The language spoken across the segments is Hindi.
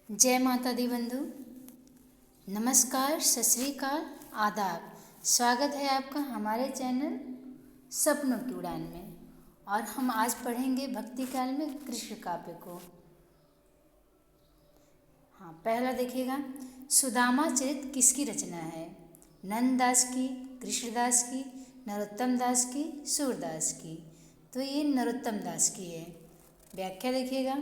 जय माता दी बंधु। नमस्कार, सत श्री अकाल, आदाब। स्वागत है आपका हमारे चैनल सपनों की उड़ान में। और हम आज पढ़ेंगे भक्ति काल में कृष्ण काव्य को। हाँ, पहला देखिएगा, सुदामा चरित किसकी रचना है? नंददास की, कृष्णदास की, नरोत्तम दास की, सूरदास की। तो ये नरोत्तम दास की है। व्याख्या देखिएगा,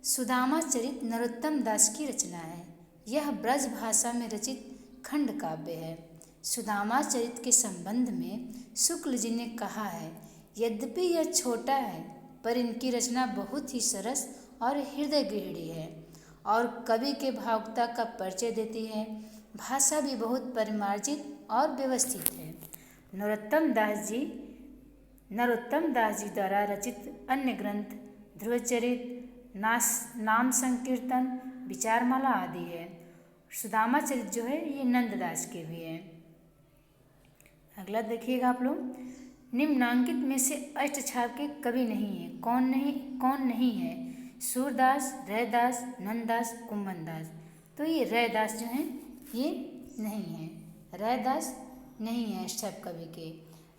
सुदामा चरित नरोत्तम दास की रचना है। यह ब्रज भाषा में रचित खंड काव्य है। सुदामा चरित के संबंध में शुक्ल जी ने कहा है, यद्यपि यह छोटा है पर इनकी रचना बहुत ही सरस और हृदय गृहिणी है और कवि के भावुकता का परिचय देती है। भाषा भी बहुत परिमार्जित और व्यवस्थित है। नरोत्तम दास जी द्वारा रचित अन्य ग्रंथ ध्रुवचरित, नाम संकीर्तन, विचारमाला आदि है। सुदामा चरित जो है ये नंददास के भी है। अगला देखिएगा आप लोग, निम्नांकित में से अष्टछाप के कवि नहीं है। कौन नहीं है? सूरदास, रैदास, नंददास, कुंभनदास। तो ये रैदास जो हैं ये नहीं है। रैदास नहीं है अष्टछाप कवि के।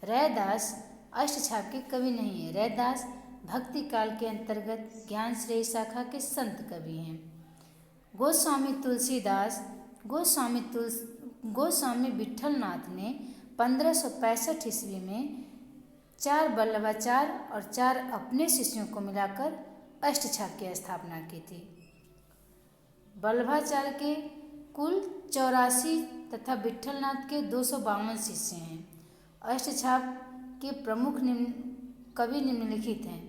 रैदास अष्टछाप के कवि नहीं है। रैदास भक्ति काल के अंतर्गत ज्ञान श्रेय शाखा के संत कवि हैं। गोस्वामी विट्ठलनाथ ने 1565 ईस्वी में 4 वल्लभाचार्य और 4 अपने शिष्यों को मिलाकर अष्टछाप की स्थापना की थी। वल्लभाचार्य के कुल 84 तथा विट्ठलनाथ के 252 शिष्य हैं। अष्टछाप के प्रमुख कवि निम्नलिखित हैं: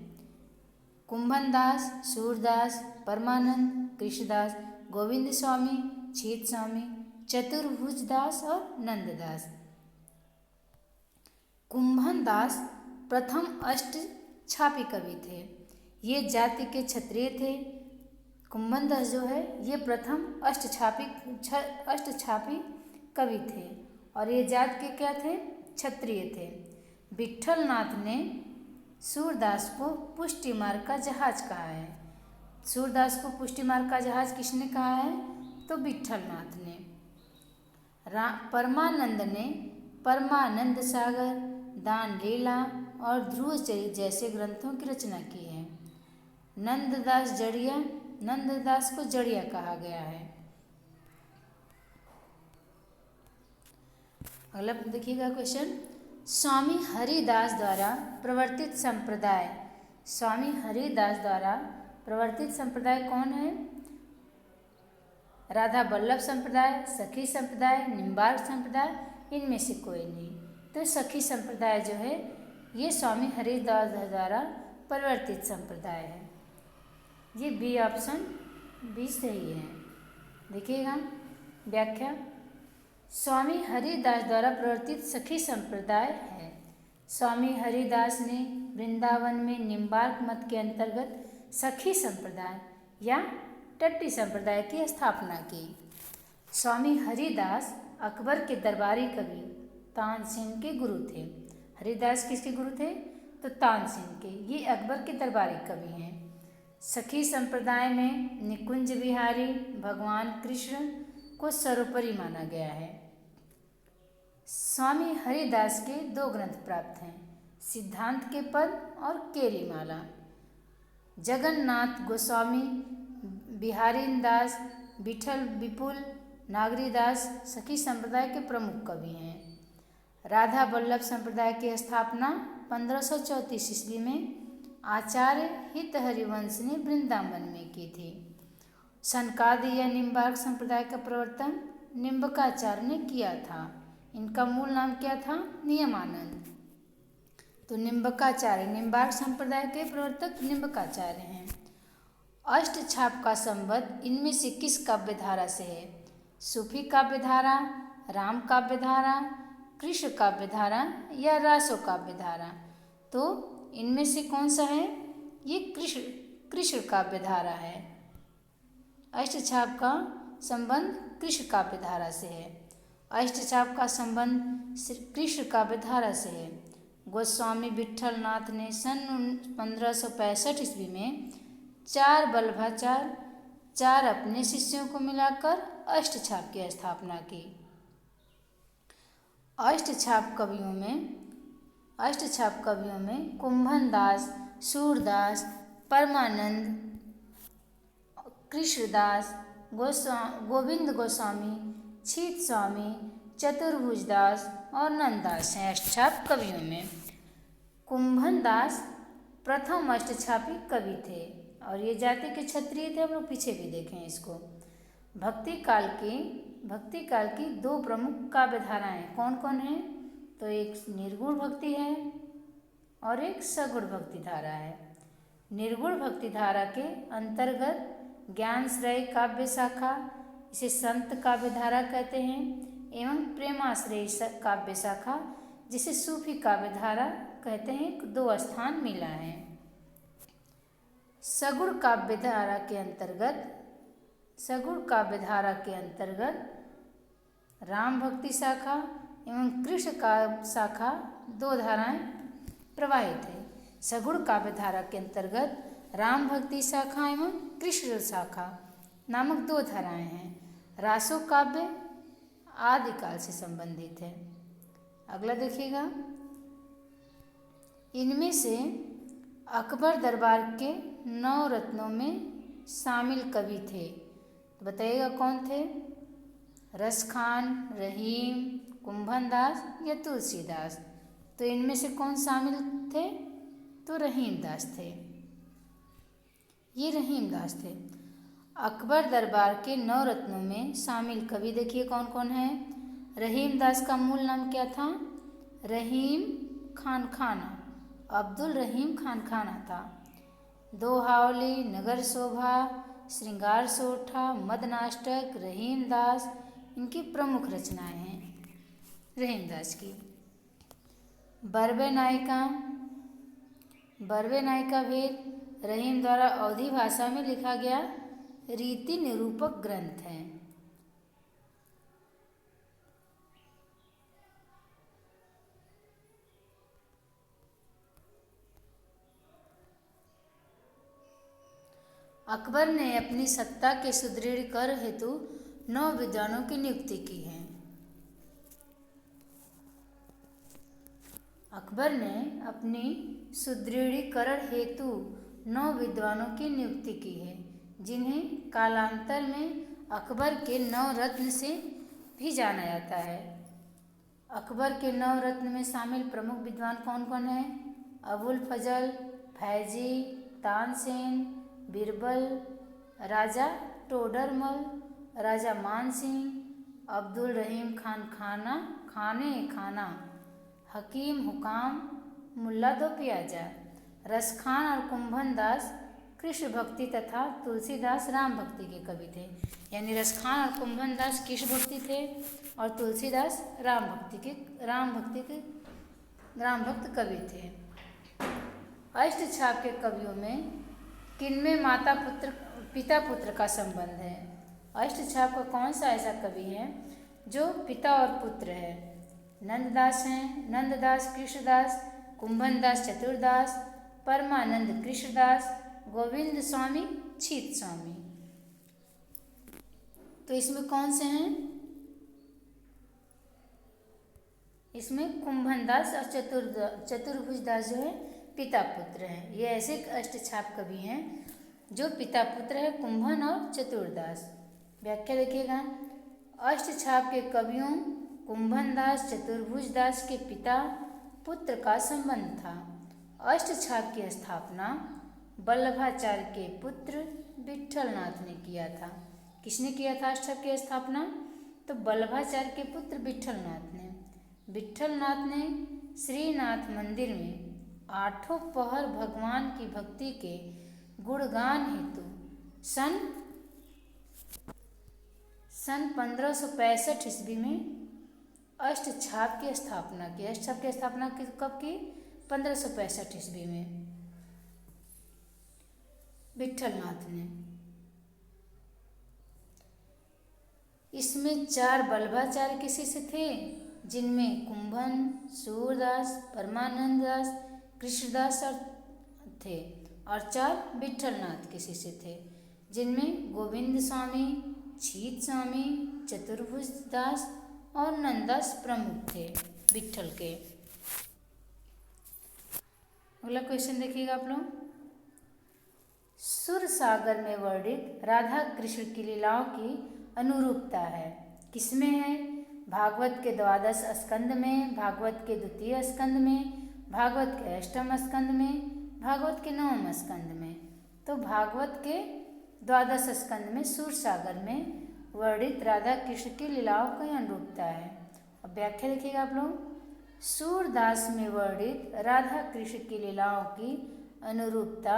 कुंभनदास, सूरदास, परमानंद, कृष्णदास, गोविंद स्वामी, छीत स्वामी, चतुर्भुज दास और नंददास। कुंभनदास प्रथम अष्टछापी कवि थे। ये जाति के क्षत्रिय थे। कुंभनदास जो है ये प्रथम अष्टछापी कवि थे और ये जात के क्या थे? क्षत्रिय थे। विट्ठलनाथ ने सूरदास को पुष्टि मार्ग का जहाज कहा है। सूरदास को पुष्टि मार्ग का जहाज किसने कहा है? तो विट्ठलनाथ ने। परमानंद ने परमानंद सागर, दान लीला और ध्रुवचरित जैसे ग्रंथों की रचना की है। नंददास को जड़िया कहा गया है। अगला देखिएगा क्वेश्चन, स्वामी हरिदास द्वारा प्रवर्तित संप्रदाय कौन है? राधा वल्लभ संप्रदाय, सखी संप्रदाय, निम्बार्क संप्रदाय, इनमें से कोई नहीं। तो सखी संप्रदाय जो है ये स्वामी हरिदास द्वारा प्रवर्तित संप्रदाय है। ये बी ऑप्शन बी सही है। देखिएगा व्याख्या, स्वामी हरिदास द्वारा प्रवर्तित सखी संप्रदाय है। स्वामी हरिदास ने वृंदावन में निम्बार्क मत के अंतर्गत सखी संप्रदाय या टट्टी संप्रदाय की स्थापना की। स्वामी हरिदास अकबर के दरबारी कवि तानसेन के गुरु थे। हरिदास किसके गुरु थे? तो तानसेन के। ये अकबर के दरबारी कवि हैं। सखी संप्रदाय में निकुंज बिहारी भगवान कृष्ण को सर्वोपरि माना गया है। स्वामी हरिदास के 2 ग्रंथ प्राप्त हैं, सिद्धांत के पद और केलीमाला। जगन्नाथ गोस्वामी, बिहारी दास, विठल विपुल, नागरीदास सखी संप्रदाय के प्रमुख कवि हैं। राधा वल्लभ संप्रदाय की स्थापना 1534 ईस्वी में आचार्य हित हरिवंश ने वृंदावन में की थी। सनकादि या निम्बार्क संप्रदाय का प्रवर्तन निम्बकाचार्य ने किया था। इनका मूल नाम क्या था? नियमानंद। तो निम्बकाचार्य, निम्बार्क संप्रदाय के प्रवर्तक निम्बकाचार्य हैं। अष्टछाप का संबंध इनमें से किस काव्यधारा से है? सूफी काव्यधारा, राम काव्यधारा, कृष्ण काव्यधारा या रासो काव्यधारा। तो इनमें से कौन सा है? ये कृष्ण काव्यधारा है। अष्टछाप का संबंध कृष्ण काव्यधारा से है। अष्टछाप का संबंध कृष्ण काव्यधारा से है। गोस्वामी विट्ठलनाथ ने सन 1565 ईस्वी में 4 वल्लभाचार्य 4 अपने शिष्यों को मिलाकर अष्टछाप की स्थापना की। अष्टछाप कवियों में कुंभनदास, सूरदास, परमानंद, कृष्णदास, गोविंद गोस्वामी, छीत स्वामी, चतुर्भुजदास और नंददास हैं अष्टछाप कवियों में। कुंभनदास प्रथम अष्टछापी कवि थे और ये जाति के क्षत्रिय थे। हम लोग पीछे भी देखें इसको। भक्ति काल की 2 प्रमुख काव्य धाराएं कौन कौन हैं? तो एक निर्गुण भक्ति है और एक सगुण भक्ति धारा है। निर्गुण भक्ति धारा के अंतर्गत ज्ञानश्रय काव्य शाखा, इसे संत काव्य धारा कहते हैं, एवं प्रेमाश्रय काव्य शाखा, जिसे सूफी काव्य धारा कहते हैं, 2 स्थान मिला है। सगुण काव्य धारा के अंतर्गत राम भक्ति शाखा एवं कृष्ण काव्य शाखा 2 धाराएं प्रवाहित है। सगुण काव्य धारा के अंतर्गत राम भक्ति शाखा एवं कृष्ण शाखा नामक 2 धाराएं हैं। रासो काव्य आदिकाल से संबंधित है। अगला देखिएगा, इनमें से अकबर दरबार के 9 रत्नों में शामिल कवि थे। तो बताइएगा कौन थे? रसखान, रहीम, कुंभनदास या तुलसीदास। तो इनमें से कौन शामिल थे? तो रहीमदास थे। ये रहीमदास थे। अकबर दरबार के 9 रत्नों में शामिल कवि देखिए कौन कौन है। रहीमदास का मूल नाम क्या था? रहीम खान खाना, अब्दुल रहीम खान खाना था। दोहावली, नगर शोभा, श्रृंगार सोठा, मदनाष्टक, रहीमदास इनकी प्रमुख रचनाएं हैं रहीमदास की। बरवे नायिका भेद रहीम द्वारा अवधी भाषा में लिखा गया रीति निरूपक ग्रंथ है। अकबर ने अपनी सत्ता के सुदृढ़ीकरण हेतु 9 विद्वानों की नियुक्ति की है। अकबर ने अपनी सुदृढ़ीकरण हेतु 9 विद्वानों की नियुक्ति की है, जिन्हें कालांतर में अकबर के 9 रत्न से भी जाना जाता है। अकबर के 9 रत्न में शामिल प्रमुख विद्वान कौन कौन हैं? अबुल फजल, फैजी, तानसेन, बीरबल, राजा टोडरमल, राजा मानसिंह, अब्दुल रहीम खाना, हकीम हुकाम, मुल्ला दो प्याजा। रसखान और कुंभनदास कृष्ण भक्ति तथा तुलसीदास राम भक्ति के कवि थे। यानी रसखान और कुंभनदास कृष्ण भक्ति थे और तुलसीदास राम भक्त कवि थे। अष्टछाप के कवियों में किनमें पिता पुत्र का संबंध है? अष्टछाप का कौन सा ऐसा कवि है जो पिता और पुत्र है? नंददास हैं, नंददास कृष्णदास, कुंभनदास चतुरदास, परमानंद कृष्णदास, गोविंद स्वामी छीत स्वामी। तो इसमें कौन से हैं? इसमें कुंभनदास और चतुर्भुजदास जो है पिता पुत्र हैं। ये ऐसे अष्टछाप कवि हैं जो पिता पुत्र है, कुंभन और चतुर्दास। व्याख्या देखिएगा, अष्टछाप के कवियों कुंभनदास चतुर्भुजदास के पिता पुत्र का संबंध था। अष्टछाप की स्थापना वल्लभाचार्य के पुत्र विट्ठलनाथ ने किया था। किसने किया था अष्टछाप की स्थापना? तो वल्लभाचार्य के पुत्र विट्ठलनाथ ने। विट्ठलनाथ ने श्रीनाथ मंदिर में 8 पहर भगवान की भक्ति के गुणगान हेतु सन 1565 ईस्वी में अष्टछाप की स्थापना की। अष्टछाप की स्थापना कब की? 1565 ईस्वी में विट्ठलनाथ ने। इसमें 4 वल्लभाचार्य के शिष्य थे, जिनमें कुंभन, सूरदास, परमानंद दास, कृष्णदास थे और 4 विट्ठलनाथ के शिष्य थे, जिनमें गोविंद स्वामी, छीत स्वामी, चतुर्भुज दास और नंददास प्रमुख थे विट्ठल के। अगला क्वेश्चन देखिएगा आप लोग। सुर सागर में वर्णित राधा कृष्ण की लीलाओं की अनुरूपता है, किसमें है? भागवत के 12 स्कंद में, भागवत के 2 स्कंद में, भागवत के 8 स्कंद में, भागवत के 9 स्कंद में। तो भागवत के 12 स्कंद में सुर सागर में वर्णित राधा कृष्ण की लीलाओं की अनुरूपता है। अब व्याख्या देखिएगा आप लोग। सूरदास में वर्णित राधा कृष्ण की लीलाओं की अनुरूपता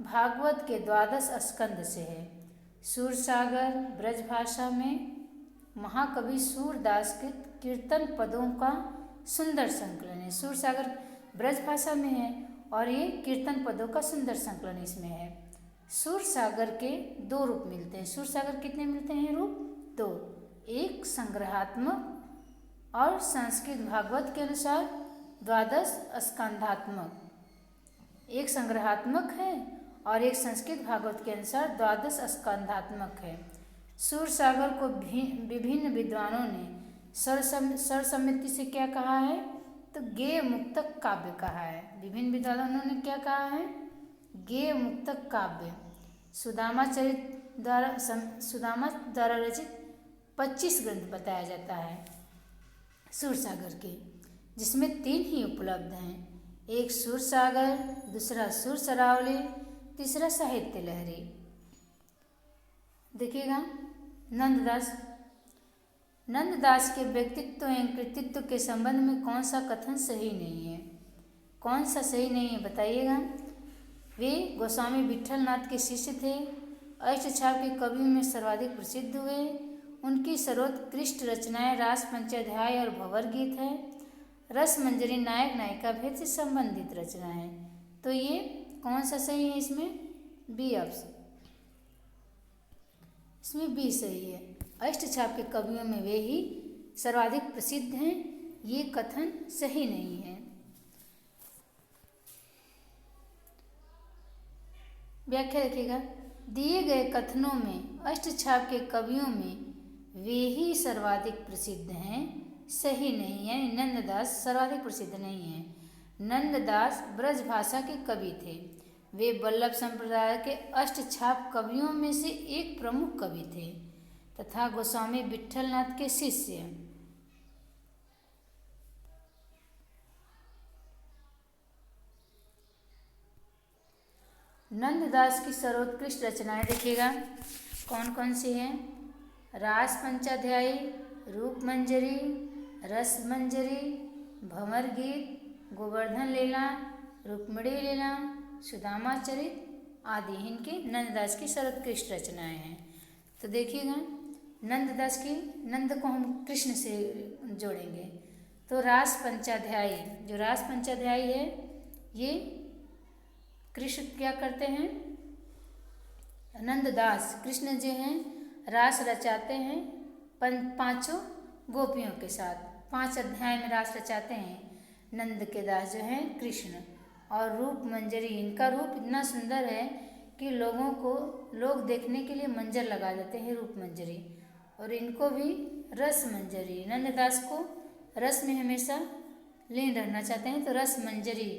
भागवत के 12 स्कंद से है। सूरसागर ब्रजभाषा में महाकवि सूरदास के कीर्तन पदों का सुंदर संकलन है। सूरसागर ब्रजभाषा में है और ये कीर्तन पदों का सुंदर संकलन इसमें है। सूरसागर के 2 रूप मिलते हैं। सूरसागर कितने मिलते हैं रूप? 2। एक संग्रहात्मक और संस्कृत भागवत के अनुसार 12 स्कंधात्मक। एक संग्रहात्मक है और एक संस्कृत भागवत के अनुसार 12 स्कंधात्मक है। सूरसागर को विभिन्न विद्वानों ने सर्वसम्मति से क्या कहा है? तो गेय मुक्तक काव्य कहा है। विभिन्न विद्वानों ने क्या कहा है? गेय मुक्तक काव्य। सुदामा द्वारा रचित 25 ग्रंथ बताया जाता है सूरसागर के, जिसमें 3 ही उपलब्ध हैं। एक सूरसागर, दूसरा सुरसरावली, तीसरा साहित्य लहरी। देखिएगा नंददास के व्यक्तित्व एवं कृतित्व के संबंध में कौन सा कथन सही नहीं है? कौन सा सही नहीं है बताइएगा। वे गोस्वामी विट्ठलनाथ के शिष्य थे। अष्टछाप के कवियों में सर्वाधिक प्रसिद्ध हुए। उनकी सर्वोत्कृष्ट रचनाएं रास पंचाध्याय और भंवर गीत है। रस मंजरी नायक नायिका भेद से संबंधित रचना है। तो ये कौन सा सही है? इसमें बी ऑप्शन, इसमें बी सही है। अष्टछाप के कवियों में वे ही सर्वाधिक प्रसिद्ध हैं, ये कथन सही नहीं है। व्याख्या देखिएगा। दिए गए कथनों में अष्टछाप के कवियों में वे ही सर्वाधिक प्रसिद्ध हैं सही नहीं है। नंददास सर्वाधिक प्रसिद्ध नहीं है। नंददास ब्रजभाषा के कवि थे। वे वल्लभ संप्रदाय के अष्टछाप कवियों में से एक प्रमुख कवि थे तथा गोस्वामी विट्ठलनाथ के शिष्य। नंददास की सर्वोत्कृष्ट रचनाएं देखिएगा कौन कौन सी हैं। रास पंचाध्यायी, रूप मंजरी, रस मंजरी, भंवर गीत, गोवर्धन लीला, रुक्मिणी लीला, सुदामा चरित आदि इनकी नंददास की सर्वोत्कृष्ट रचनाएं हैं। तो देखिएगा नंददास की, नंद को हम कृष्ण से जोड़ेंगे तो रास पंचाध्यायी, जो रास पंचाध्यायी है ये कृष्ण क्या करते हैं? नंददास कृष्ण जो हैं रास रचाते हैं 5 गोपियों के साथ। 5 अध्याय में रास रचाते हैं नंद के दास जो हैं कृष्ण। और रूप मंजरी, इनका रूप इतना सुंदर है कि लोग देखने के लिए मंजर लगा देते हैं रूप मंजरी। और इनको भी रस मंजरी, नंददास को रस में हमेशा लीन रहना चाहते हैं तो रस मंजरी।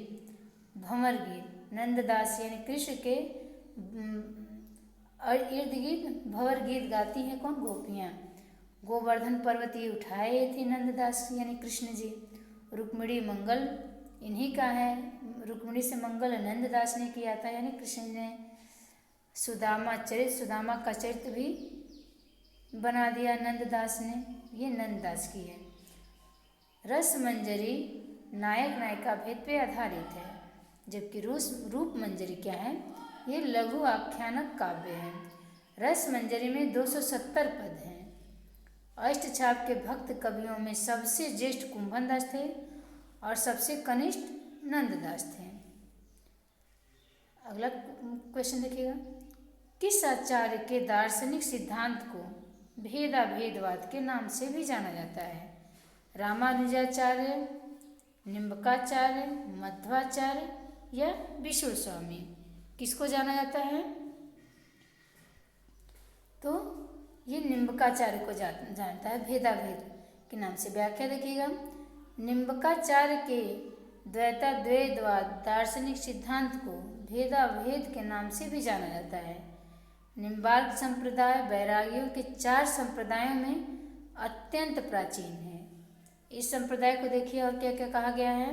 भंवर गीत, नंददास यानी कृष्ण के इर्द गिर्द भंवर गीत गाती हैं कौन? गोपियाँ। गोवर्धन पर्वत ये उठाए थे नंददास यानी कृष्ण जी। रुक्मिणी मंगल इन्हीं का है। रुक्मिणी से मंगल नंददास ने किया था यानी कृष्ण ने। सुदामा चरित, सुदामा का चरित्र भी बना दिया नंददास ने, ये नंददास की है। रस मंजरी नायक नायिका भेद पे आधारित है, जबकि रूप मंजरी क्या है? ये लघु आख्यानक काव्य है। रस मंजरी में 270 पद हैं। अष्टछाप के भक्त कवियों में सबसे ज्येष्ठ कुंभन दास थे और सबसे कनिष्ठ नंददास थे। अगला क्वेश्चन देखिएगा। किस आचार्य के दार्शनिक सिद्धांत को भेदाभेदवाद के नाम से भी जाना जाता है? रामानुजाचार्य, निम्बकाचार्य, मध्वाचार्य या विशुल स्वामी? किसको जाना जाता है? निम्बकाचार्य को जानता है भेदाभेद के नाम से। व्याख्या देखिएगा, निम्बकाचार्य के द्वैताद्वैतवाद दार्शनिक सिद्धांत को भेदाभेद के नाम से भी जाना जाता है। निम्बार्क संप्रदाय वैरागियों के 4 संप्रदायों में अत्यंत प्राचीन है। इस संप्रदाय को देखिए और क्या क्या कहा गया है।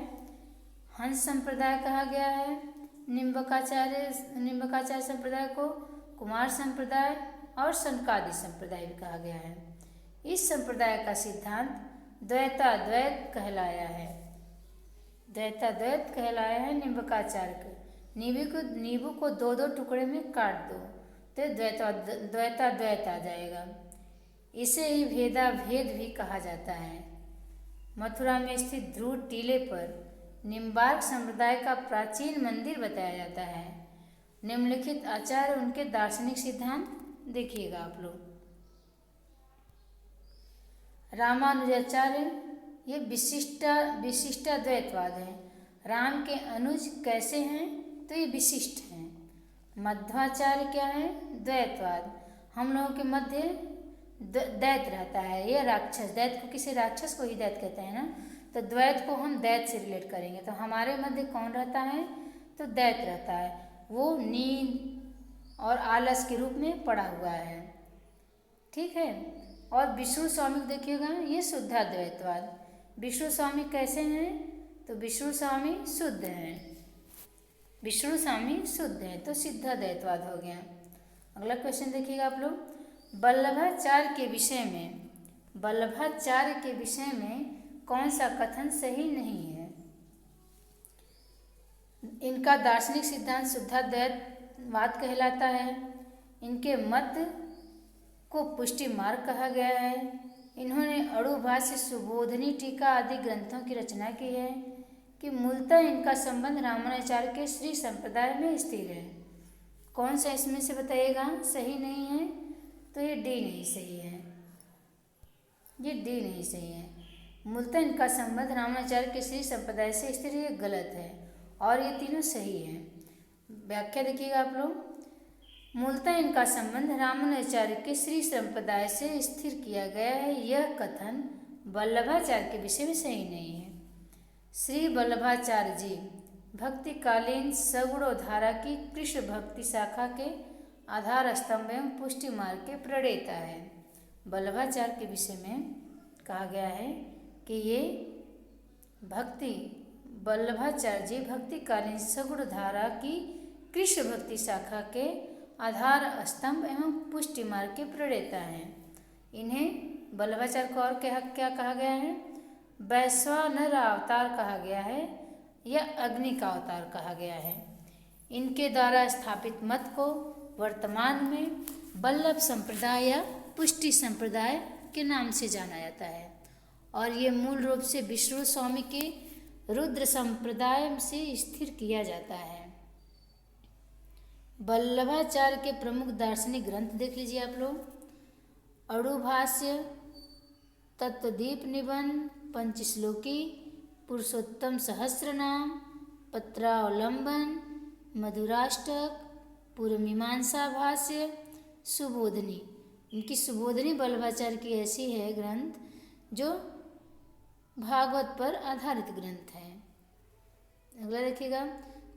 हंस संप्रदाय कहा गया है, निम्बकाचार्य संप्रदाय को कुमार संप्रदाय और सनकादि संप्रदाय भी कहा गया है। इस संप्रदाय का सिद्धांत द्वैताद्वैत कहलाया है। द्वैताद्वैत कहलाया है निम्बकाचार्य को। नींबू को 2-2 टुकड़े में काट दो तो द्वैताद्वैत आ जाएगा। इसे ही भेदाभेद भी कहा जाता है। मथुरा में स्थित ध्रुव टीले पर निम्बार्क संप्रदाय का प्राचीन मंदिर बताया जाता है। निम्नलिखित आचार्य उनके दार्शनिक सिद्धांत देखिएगा आप लोग। रामानुजाचार्य ये विशिष्टाद्वैतवाद है। राम के अनुज कैसे हैं तो ये विशिष्ट हैं। मध्वाचार्य क्या है, द्वैतवाद। हम लोगों के मध्य दैत रहता है, ये राक्षस। दैत को किसी राक्षस को ही दैत कहते हैं ना, तो द्वैत को हम दैत से रिलेट करेंगे। तो हमारे मध्य कौन रहता है तो दैत रहता है। वो नींद और आलस के रूप में पड़ा हुआ है, ठीक है। और विष्णु स्वामी को देखिएगा, ये शुद्धाद्वैतवाद। विष्णु स्वामी कैसे हैं तो विष्णु स्वामी शुद्ध हैं। विष्णु स्वामी शुद्ध है तो सिद्धाद्वैतवाद हो गया। अगला क्वेश्चन देखिएगा आप लोग। वल्लभाचार्य के विषय में कौन सा कथन सही नहीं है। इनका दार्शनिक सिद्धांत शुद्धाद्वैतवाद कहलाता है। इनके मत को पुष्टि मार्ग कहा गया है। इन्होंने अणुभाष्य, सुबोधनी टीका आदि ग्रंथों की रचना की है कि मूलतः इनका संबंध रामानुजाचार्य के श्री संप्रदाय में स्थिर है। कौन सा इसमें से बताइएगा सही नहीं है तो ये डी नहीं सही है। ये डी नहीं सही है। मूलतः इनका संबंध रामानुजाचार्य के श्री संप्रदाय से स्थिर, ये गलत है। और ये तीनों सही है। व्याख्या देखिएगा आप लोग। मूलतः इनका संबंध रामानुजाचार्य के श्री संप्रदाय से स्थिर किया गया है, यह कथन वल्लभाचार्य के विषय में सही नहीं है। श्री वल्लभाचार्य जी भक्तिकालीन सगुणो धारा की कृष्ण भक्ति शाखा के आधार स्तंभ एवं पुष्टि मार्ग के प्रणेता है। वल्लभाचार्य के विषय में कहा गया है कि ये वल्लभाचार्य जी भक्तिकालीन सगुण धारा की कृष्ण भक्ति शाखा के आधार स्तंभ एवं पुष्टि मार्ग के प्रणेता हैं। इन्हें वल्लभाचार्य को और क्या कहा गया है, वैश्वानर अवतार कहा गया है या अग्नि का अवतार कहा गया है। इनके द्वारा स्थापित मत को वर्तमान में वल्लभ संप्रदाय या पुष्टि संप्रदाय के नाम से जाना जाता है। और ये मूल रूप से विष्णु स्वामी के रुद्र संप्रदाय से स्थिर किया जाता है। वल्लभाचार्य के प्रमुख दार्शनिक ग्रंथ देख लीजिए आप लोग। अणुभाष्य, तत्वदीप निबंध, पंचश्लोकी, पुरुषोत्तम सहस्रनाम, पत्रावलंबन, मधुराष्टक, पूर्वमीमांसा भाष्य, सुबोधनी। इनकी सुबोधनी वल्लभाचार्य की ऐसी है ग्रंथ जो भागवत पर आधारित ग्रंथ है। अगला देखिएगा,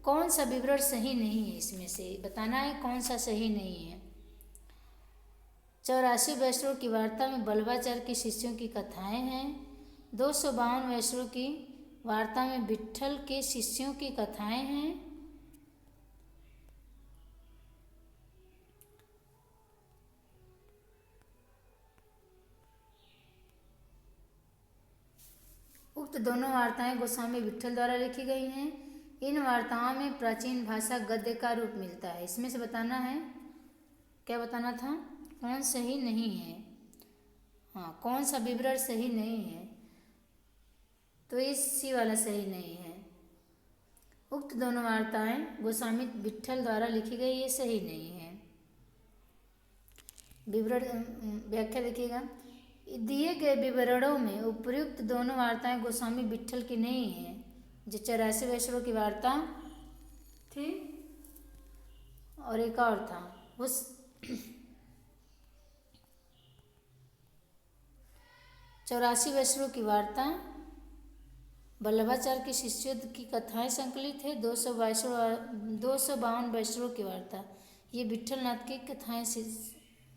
कौन सा विवरण सही नहीं है, इसमें से बताना है कौन सा सही नहीं है। 84 वैष्णव की वार्ता में वल्लभाचार्य के शिष्यों की कथाएं हैं। 252 वैष्णव की वार्ता में विट्ठल के शिष्यों की कथाएं हैं। उक्त दोनों वार्ताएं गोस्वामी विट्ठल द्वारा लिखी गई हैं। इन वार्ताओं में प्राचीन भाषा गद्य का रूप मिलता है। इसमें से बताना है, क्या बताना था, कौन सही नहीं है। हाँ, कौन सा विवरण सही नहीं है तो इसी वाला सही नहीं है। उक्त दोनों वार्ताएं गोस्वामी विट्ठल द्वारा लिखी गई, ये सही नहीं है। विवरण व्याख्या देखिएगा। दिए गए विवरणों में उपयुक्त दोनों वार्ताएं गोस्वामी विट्ठल की नहीं है। जो 84 वैष्णव की वार्ता थी और एक और था, उस 84 वैष्णव की वार्ता, वल्लभाचार्य के शिष्यों की कथाएं संकलित है। 252 वैष्णव की वार्ता, ये विट्ठलनाथ की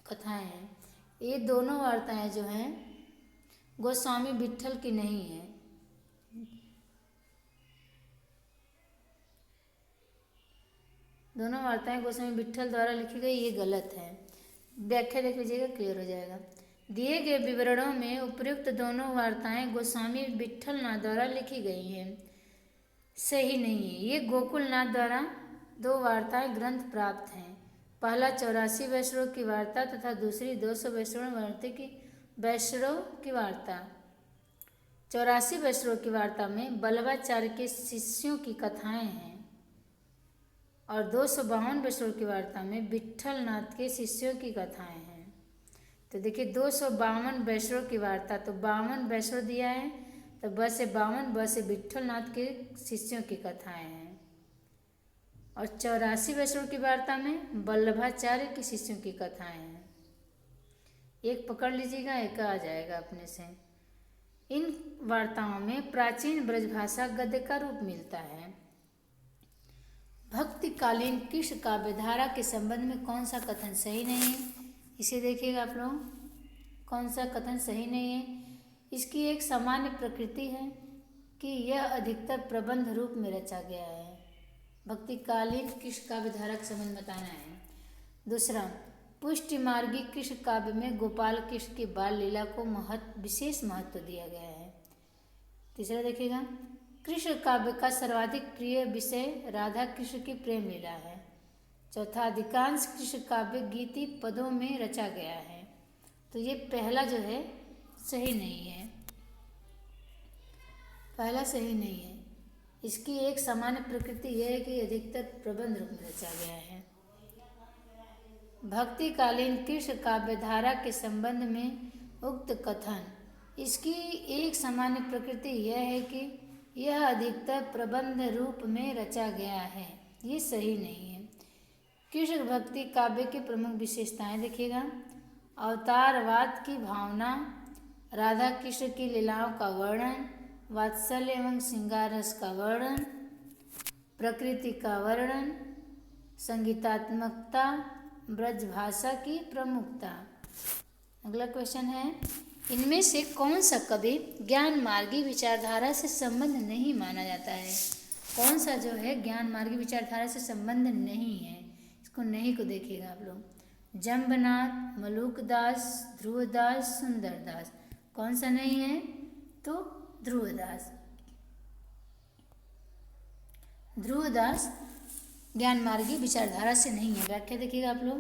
कथाएं हैं। ये दोनों वार्ताएं जो हैं गोस्वामी विट्ठल की नहीं है। दोनों वार्ताएं गोस्वामी विट्ठल द्वारा लिखी गई, ये गलत है। व्याख्या देख लीजिएगा, क्लियर हो जाएगा। दिए गए विवरणों में उपर्युक्त दोनों वार्ताएं गोस्वामी विट्ठलनाथ द्वारा लिखी गई हैं, सही नहीं है। ये गोकुलनाथ द्वारा 2 वार्ताएं ग्रंथ प्राप्त हैं। पहला 84 वैष्णव की वार्ता तथा दूसरी 200 वैष्णव की वार्ता। 84 वैष्णव की वार्ता में वल्लभाचार्य के शिष्यों की कथाएं हैं और 252 वैष्णव की वार्ता में विट्ठलनाथ के शिष्यों की कथाएं हैं। तो देखिए 252 वैष्णव की वार्ता, तो 52 वैष्णव दिया है, तो ब से 52, ब से विट्ठलनाथ के शिष्यों की कथाएं हैं। और 84 वैष्णव की वार्ता में वल्लभाचार्य के शिष्यों की कथाएं हैं। एक पकड़ लीजिएगा, एक आ जाएगा अपने से। इन वार्ताओं में प्राचीन ब्रजभाषा गद्य का रूप मिलता है। भक्तिकालीन कृष्ण काव्यधारा के संबंध में कौन सा कथन सही नहीं है, इसे देखिएगा आप लोग। कौन सा कथन सही नहीं है? इसकी एक सामान्य प्रकृति है कि यह अधिकतर प्रबंध रूप में रचा गया है। भक्तिकालीन कृष्ण काव्यधारा का संबंध बताना है। दूसरा, पुष्टि मार्गी कृष्ण काव्य में गोपाल कृष्ण की बाल लीला को विशेष महत्व दिया गया है। तीसरा देखिएगा, कृष्ण काव्य का सर्वाधिक प्रिय विषय राधा कृष्ण की प्रेम लीला है। चौथा, अधिकांश कृष्ण काव्य गीति पदों में रचा गया है। तो ये पहला जो है सही नहीं है, पहला सही नहीं है। इसकी एक सामान्य प्रकृति यह है कि अधिकतर प्रबंध रूप में रचा गया है। भक्तिकालीन कृष्ण काव्यधारा के संबंध में उक्त कथन, इसकी एक सामान्य प्रकृति यह है कि यह अधिकतर प्रबंध रूप में रचा गया है, ये सही नहीं है। कृष्ण भक्ति काव्य की प्रमुख विशेषताएं देखिएगा। अवतारवाद की भावना, राधा कृष्ण की लीलाओं का वर्णन, वात्सल्य एवं श्रृंगार रस का वर्णन, प्रकृति का वर्णन, संगीतात्मकता, ब्रजभाषा की प्रमुखता। अगला क्वेश्चन है, इनमें से कौन सा कवि ज्ञान मार्गी विचारधारा से संबंध नहीं माना जाता है? कौन सा जो है ज्ञान मार्गी विचारधारा से संबंध नहीं है, इसको नहीं को देखिएगा आप लोग। जंबनाथ, मलुकदास, ध्रुवदास, सुंदरदास। कौन सा नहीं है? तो ध्रुवदास। ध्रुवदास ज्ञान मार्गी विचारधारा से नहीं है। व्याख्या देखिएगा आप लोग।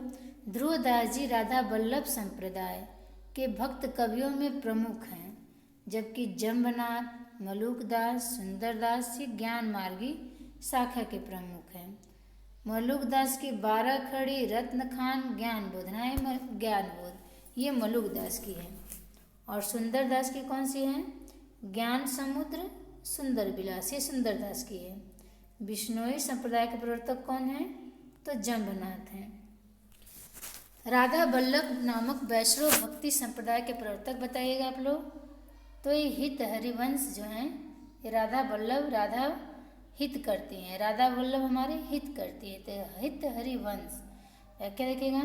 ध्रुवदास जी राधा वल्लभ संप्रदाय के भक्त कवियों में प्रमुख हैं, जबकि जंबनाथ, मलुकदास, सुंदरदास ये ज्ञान मार्गी शाखा के प्रमुख हैं। मलुकदास की 12 खड़ी रत्नखान ज्ञान बोधनाएं ज्ञान बोध, ये मलुकदास की है। और सुंदरदास की कौन सी है? ज्ञान समुद्र सुंदर विलास, ये सुंदरदास की है। बिश्नोई संप्रदाय के प्रवर्तक कौन है? तो जंबनाथ हैं। राधा वल्लभ नामक वैष्णव भक्ति संप्रदाय के प्रवर्तक बताइएगा आप लोग। तो ये हित हरिवंश जो हैं, ये राधा वल्लभ, राधा हित करती हैं, राधा वल्लभ हमारे हित करती है, तो हित हरिवंश। व्याख्या देखिएगा।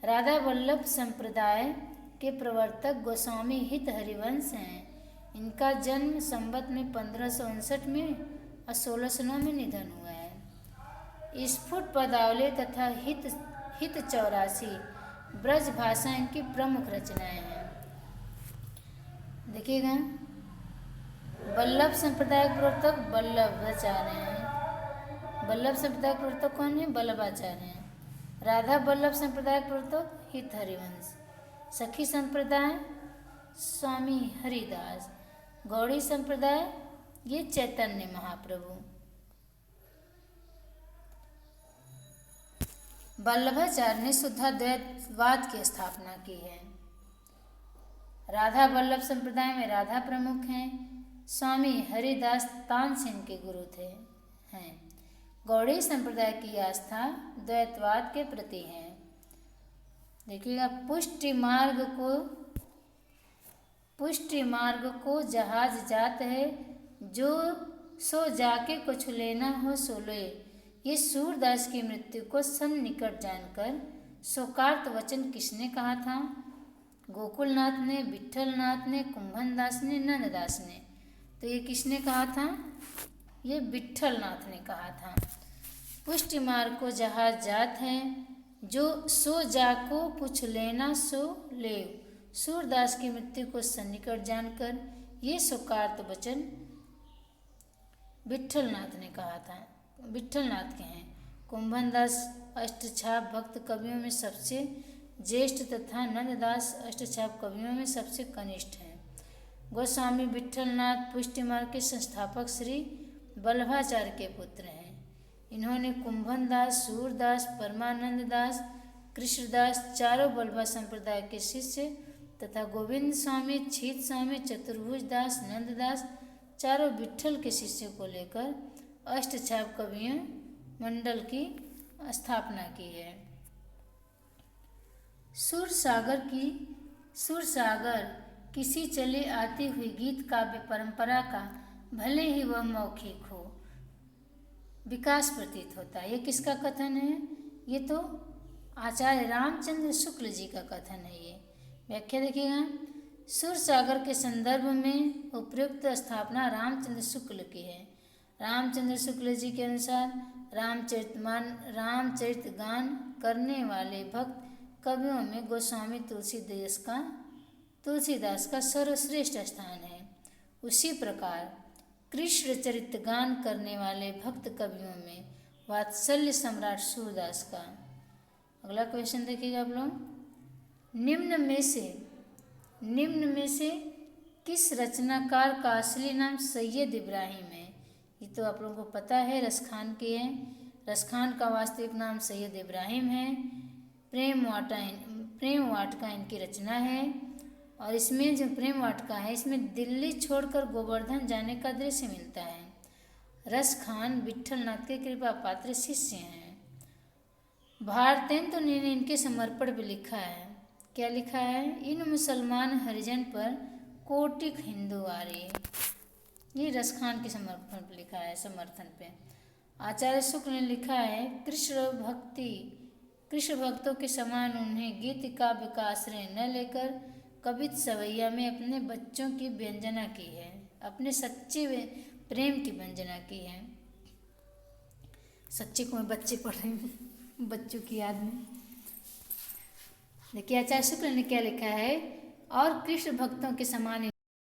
राधा वल्लभ संप्रदाय के प्रवर्तक गोस्वामी हित हरिवंश हैं। इनका जन्म संवत में 1559 में और 1609 में निधन हुआ है। स्फुट पदावली तथा हित 84 ब्रज भाषा इनकी प्रमुख रचनाएं हैं। देखिएगा, वल्लभ संप्रदाय के प्रवर्तक वल्लभाचार्य हैं। वल्लभ संप्रदाय के प्रवर्तक कौन है? वल्लभाचार्य हैं। राधा वल्लभ संप्रदाय के प्रवर्तक हित हरिवंश। सखी संप्रदाय स्वामी हरिदास। गौड़ी संप्रदाय ये चैतन्य महाप्रभु। वल्लभाचार्य ने शुद्धाद्वैतवाद की स्थापना की है। राधा वल्लभ संप्रदाय में राधा प्रमुख हैं। स्वामी हरिदास तानसेन के गुरु हैं। गौड़ी संप्रदाय की आस्था द्वैतवाद के प्रति है। देखिएगा, पुष्टि मार्ग पुष्टि मार्ग को जहाज जात है, जो सो जाके कुछ लेना हो सो ले। ये सूरदास की मृत्यु को सन्निकट जानकर शोकार्त वचन किसने कहा था? गोकुलनाथ ने, विट्ठलनाथ ने, कुंभनदास ने, नंददास ने। तो ये किसने कहा था? ये विट्ठलनाथ ने कहा था। पुष्टि मार्ग को जहाज जात है, जो सो जाको कुछ लेना सो ले। सूरदास की मृत्यु को सन्निकट जानकर ये शोकार्त वचन विट्ठलनाथ ने कहा था, विट्ठलनाथ के हैं। कुंभनदास अष्टछाप भक्त कवियों में सबसे ज्येष्ठ तथा नंददास अष्टछाप कवियों में सबसे कनिष्ठ हैं। गोस्वामी विट्ठलनाथ पुष्टि मार्ग के संस्थापक श्री वल्लभाचार्य के पुत्र हैं। इन्होंने कुंभनदास, सूरदास, परमानंददास, कृष्णदास चारों वल्लभा संप्रदाय के शिष्य तथा गोविंद स्वामी, छीत स्वामी, चतुर्भुज दास, नंददास चारों विट्ठल के शिष्यों को लेकर अष्टछाप कवियों मंडल की स्थापना की है। सुरसागर किसी चले आती हुई गीत काव्य परंपरा का भले ही वह मौखिक हो, विकास प्रतीत होता है। ये किसका कथन है? ये तो आचार्य रामचंद्र शुक्ल जी का कथन है। ये व्याख्या देखिएगा। सुरसागर के संदर्भ में उपयुक्त स्थापना रामचंद्र शुक्ल की है। रामचंद्र शुक्ल जी के अनुसार रामचरित गान करने वाले भक्त कवियों में गोस्वामी तुलसीदास का सर्वश्रेष्ठ स्थान है। उसी प्रकार कृष्ण चरित गान करने वाले भक्त कवियों में वात्सल्य सम्राट सूरदास का। अगला क्वेश्चन देखिएगा आप लोग। निम्न में से किस रचनाकार का असली नाम सैयद इब्राहिम है? ये तो आप लोगों को पता है, रसखान के हैं। रसखान का वास्तविक नाम सैयद इब्राहिम है। प्रेम वाटिका इनकी रचना है। और इसमें जो प्रेम वाटिका है, इसमें दिल्ली छोड़कर गोवर्धन जाने का दृश्य मिलता है। रसखान विट्ठलनाथ के कृपा पात्र शिष्य हैं। भारतेंदु ने इनके समर्पण पर लिखा है। क्या लिखा है? इन मुसलमान हरिजन पर कोटिक हिंदू आर्य। ये रसखान के समर्पण पर लिखा है, समर्थन पे। आचार्य शुक्ल ने लिखा है, कृष्ण भक्तों के समान उन्हें गीत काव्य का आश्रय न लेकर कवित सवैया में अपने बच्चों की व्यंजना की है, अपने सच्चे प्रेम की व्यंजना की है। सच्चे को मैं बच्चे पढ़ रही हूँ बच्चों की याद में। देखिए आचार्य शुक्ल ने क्या लिखा है, और कृष्ण भक्तों के समान